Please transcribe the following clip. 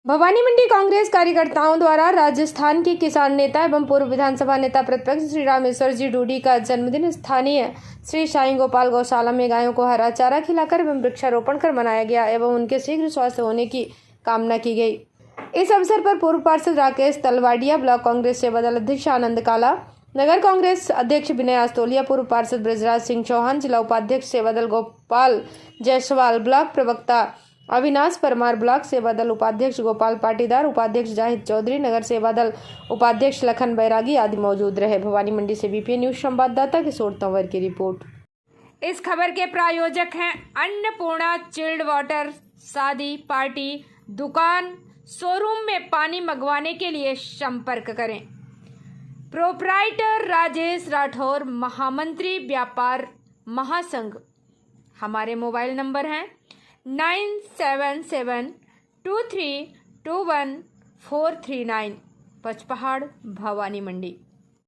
भवानी मंडी कांग्रेस कार्यकर्ताओं द्वारा राजस्थान के किसान नेता एवं पूर्व विधानसभा नेता प्रतिपक्ष श्री रामेश्वर जी डूडी का जन्मदिन स्थानीय श्री साईं गोपाल गौशाला में गायों को हरा चारा खिलाकर एवं वृक्षारोपण कर मनाया गया एवं उनके शीघ्र स्वस्थ होने की कामना की गई। इस अवसर पर पूर्व पार्षद राकेश तलवाडिया, ब्लॉक कांग्रेस सेवा दल अध्यक्ष आनंद काला, नगर कांग्रेस अध्यक्ष विनय आस्तोलिया, पूर्व पार्षद ब्रजराज सिंह चौहान, जिला उपाध्यक्ष सेवा दल गोपाल जायसवाल, ब्लॉक प्रवक्ता अविनाश परमार, ब्लॉक सेवा दल उपाध्यक्ष गोपाल पाटीदार, उपाध्यक्ष जाहिद चौधरी, नगर सेवा दल उपाध्यक्ष लखन बैरागी आदि मौजूद रहे। भवानी मंडी से बीपीएन न्यूज संवाददाता किशोर तंवर की रिपोर्ट। इस खबर के प्रायोजक हैं अन्नपूर्णा चिल्ड वाटर। शादी, पार्टी, दुकान, शोरूम में पानी मंगवाने के लिए संपर्क करें। प्रोप्राइटर राजेश राठौर, महामंत्री व्यापार महासंघ। हमारे मोबाइल नंबर हैं 9772321439, पचपहाड़, भवानी मंडी।